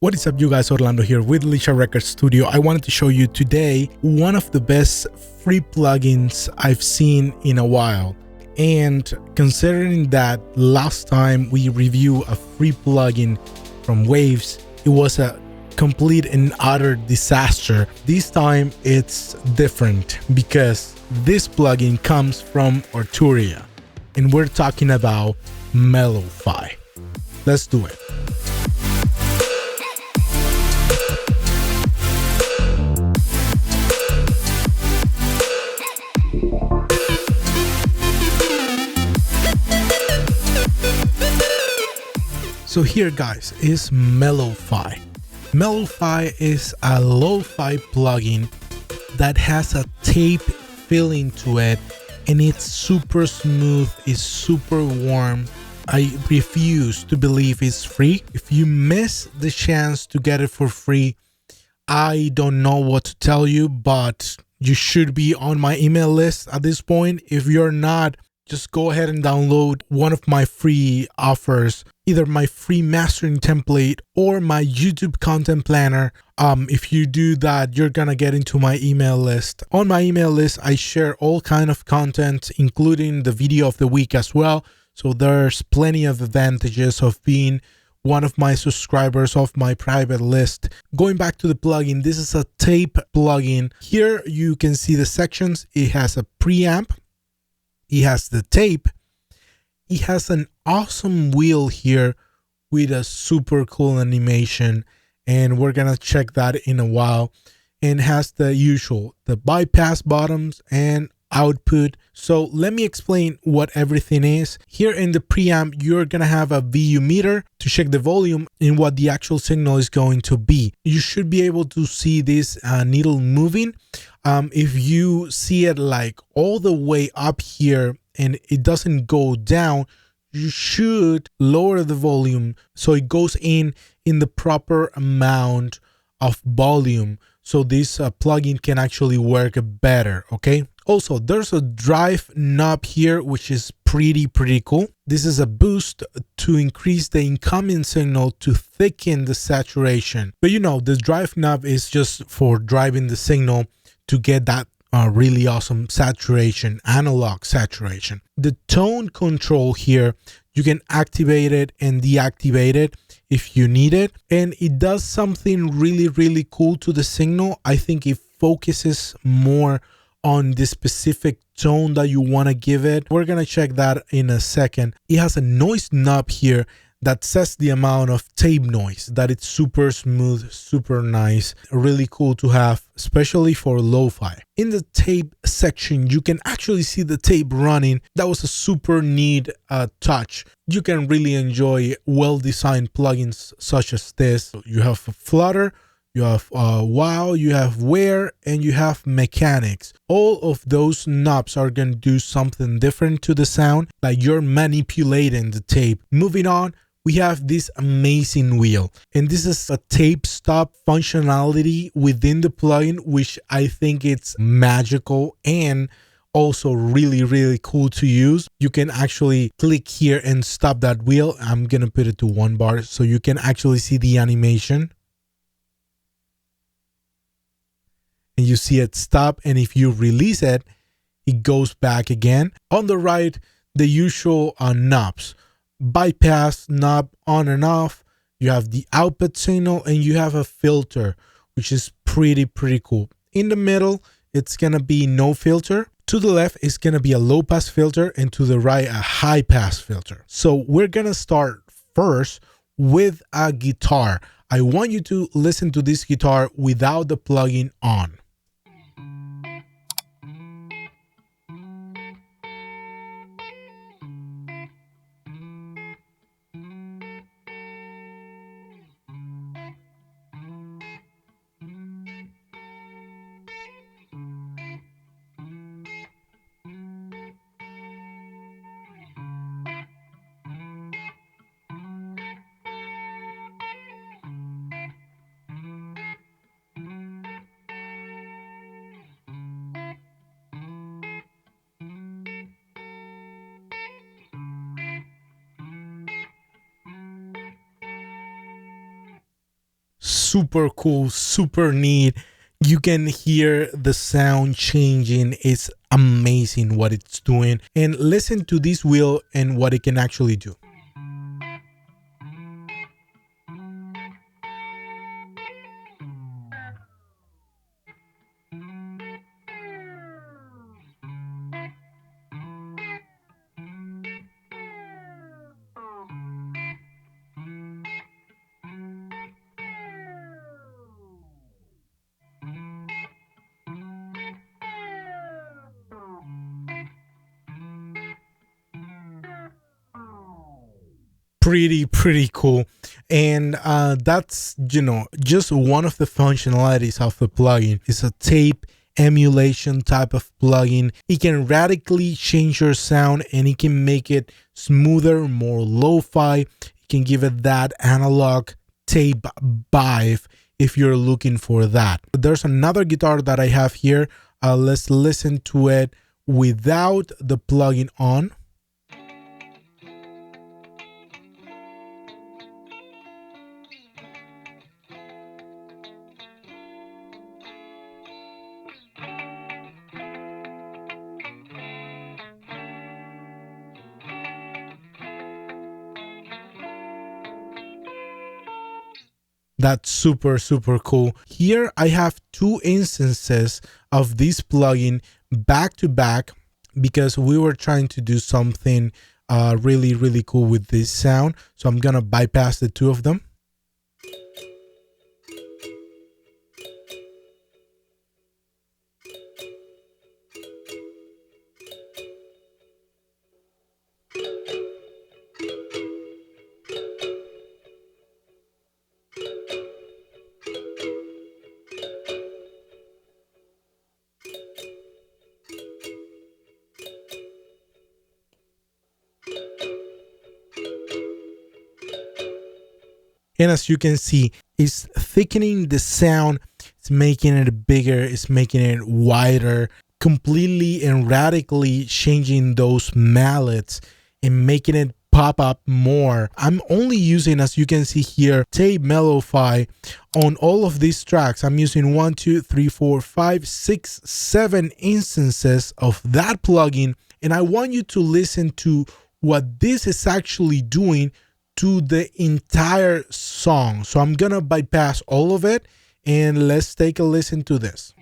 What is up, you guys? Orlando here with Elisha Record Studio. I wanted to show you today one of the best free plugins I've seen in a while. And considering that last time we reviewed a free plugin from Waves, it was a complete and utter disaster. This time it's different because this plugin comes from Arturia, and we're talking about Mello-Fi. Let's do it. So here, guys, is Mello-Fi. Mello-Fi is a lo-fi plugin that has a tape feeling to it, and it's super smooth, it's super warm. I refuse to believe it's free. If you miss the chance to get it for free, I don't know what to tell you, but you should be on my email list at this point. If you're not, just go ahead and download one of my free offers, either my free mastering template or my YouTube content planner. If you do that, you're gonna get into my email list. On my email list, I share all kind of content, including the video of the week as well. So there's plenty of advantages of being one of my subscribers of my private list. Going back to the plugin, this is a tape plugin. Here you can see the sections. It has a preamp. It has the tape. It has an awesome wheel here with a super cool animation, and we're gonna check that in a while. And has the usual, the bypass bottoms and output. So let me explain what everything is. Here in the preamp, you're gonna have a VU meter to check the volume and what the actual signal is going to be. You should be able to see this needle moving. If you see it like all the way up here and it doesn't go down, you should lower the volume so it goes in the proper amount of volume, so this plugin can actually work better. Okay. Also, there's a drive knob here, which is pretty cool. This is a boost to increase the incoming signal to thicken the saturation. But you know, the drive knob is just for driving the signal to get that really awesome saturation, analog saturation. The tone control here, you can activate it and deactivate it if you need it. And it does something really cool to the signal. I think it focuses more on the specific tone that you want to give it. We're going to check that in a second. It has a noise knob here that sets the amount of tape noise, that it's super smooth, super nice, really cool to have, especially for lo-fi. In the tape section, you can actually see the tape running. That was a super neat touch. You can really enjoy well-designed plugins such as this. You have Flutter, you have Wow, you have Wear, and you have Mechanics. All of those knobs are going to do something different to the sound, like you're manipulating the tape. Moving on, we have this amazing wheel, and this is a tape stop functionality within the plugin, which I think it's magical and also really cool to use. You can actually click here and stop that wheel. I'm gonna put it to 1 bar so you can actually see the animation. And you see it stop, and if you release it, it goes back again. On the right, the usual knobs. Bypass knob on and off. You have the output signal, and you have a filter, which is pretty cool. In the middle, it's gonna be no filter. To the left, it's gonna be a low pass filter, and to the right, a high pass filter. So we're gonna start first with a guitar. I want you to listen to this guitar without the plugin on. super cool, super neat. You can hear the sound changing. It's amazing what it's doing. And listen to this wheel and what it can actually do. Pretty cool. And that's, just one of the functionalities of the plugin. It's a tape emulation type of plugin. It can radically change your sound, and it can make it smoother, more lo-fi. It can give it that analog tape vibe if you're looking for that. There's another guitar that I have here. Let's listen to it without the plugin on. That's super cool. Here I have two instances of this plugin back to back because we were trying to do something really cool with this sound. So I'm gonna bypass the two of them. And as you can see, it's thickening the sound, it's making it bigger, it's making it wider, completely and radically changing those mallets and making it pop up more. I'm only using, as you can see here, tape Mello-Fi on all of these tracks. I'm using 1, 2, 3, 4, 5, 6, 7 instances of that plugin, and I want you to listen to what this is actually doing to the entire song. So I'm gonna bypass all of it and let's take a listen to this.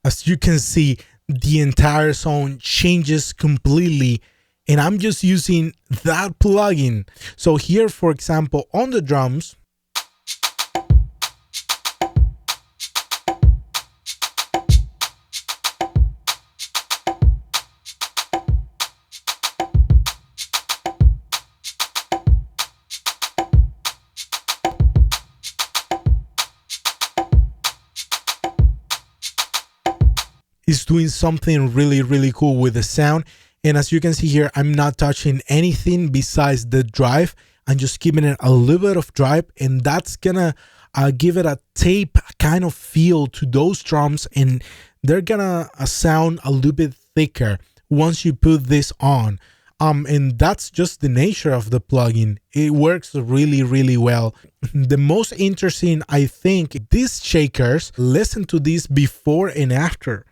As you can see, the entire song changes completely, and I'm just using that plugin. So here, for example, on the drums, is doing something really cool with the sound. And as you can see here, I'm not touching anything besides the drive. I'm just giving it a little bit of drive, and that's gonna give it a tape kind of feel to those drums, and they're gonna sound a little bit thicker once you put this on. And that's just the nature of the plugin. It works really well. The most interesting, I think, these shakers, listen to this before and after.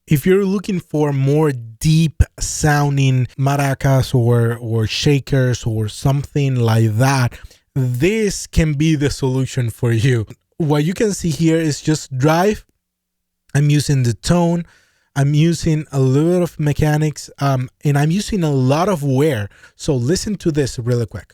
If you're looking for more deep sounding maracas or shakers or something like that, this can be the solution for you. What you can see here is just drive. I'm using the tone. I'm using a little bit of mechanics, and I'm using a lot of wear. So listen to this really quick.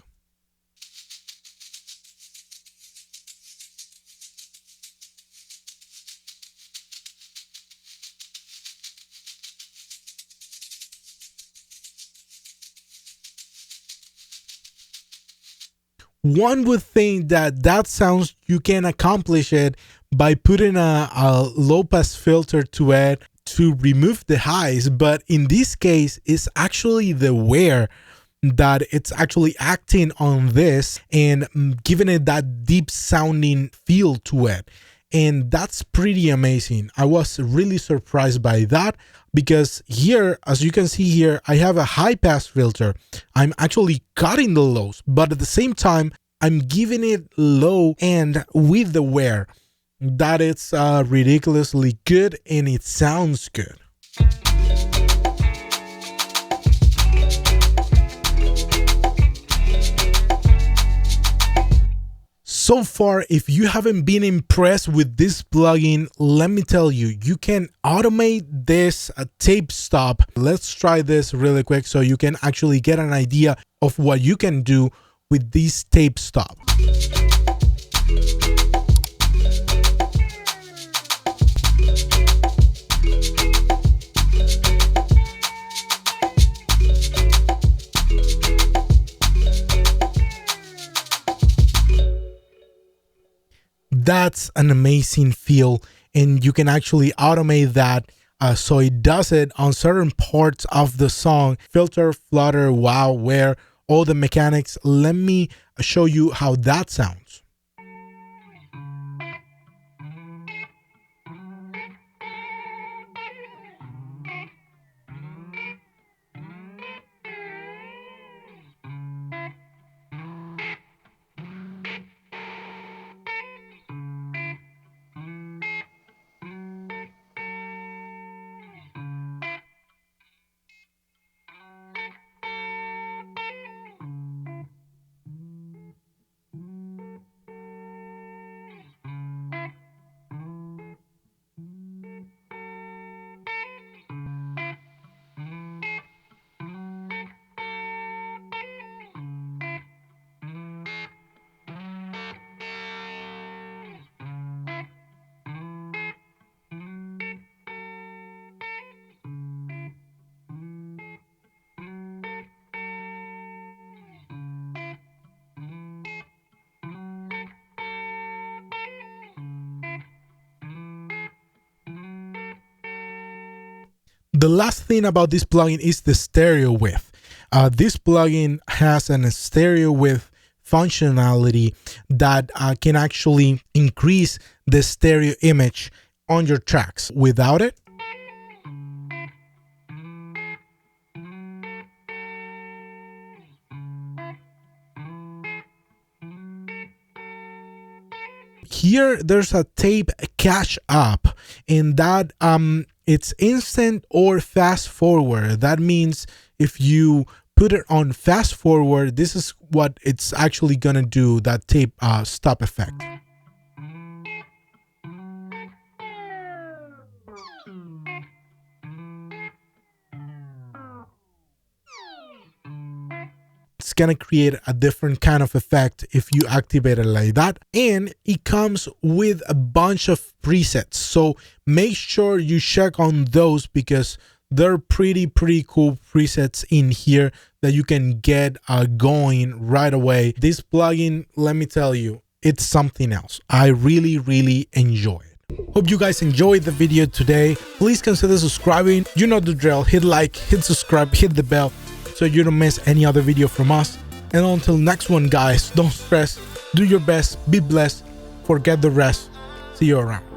One would think that sounds, you can accomplish it by putting a low pass filter to it to remove the highs, but in this case it's actually the wear that it's actually acting on this and giving it that deep sounding feel to it. And that's pretty amazing. I was really surprised by that, because here, as you can see here, I have a high pass filter. I'm actually cutting the lows, but at the same time, I'm giving it low end with the wear. That it's ridiculously good, and it sounds good. So far, if you haven't been impressed with this plugin, let me tell you, you can automate this tape stop. Let's try this really quick so you can actually get an idea of what you can do with this tape stop. That's an amazing feel, and you can actually automate that so it does it on certain parts of the song. Filter, flutter, wow, wear, all the mechanics. Let me show you how that sounds. The last thing about this plugin is the stereo width. This plugin has a stereo width functionality that can actually increase the stereo image on your tracks. Without it, here there's a tape catch up, and that it's instant or fast forward. That means if you put it on fast forward, this is what it's actually gonna do, that tape stop effect. It's gonna create a different kind of effect if you activate it like that, and it comes with a bunch of presets, so make sure you check on those because they're pretty cool presets in here that you can get going right away. This plugin, let me tell you, it's something else. I really enjoy it. Hope you guys enjoyed the video today. Please consider subscribing. You know the drill. Hit like, hit subscribe, hit the bell so you don't miss any other video from us. And until next one, guys, don't stress, do your best, be blessed, forget the rest. See you around.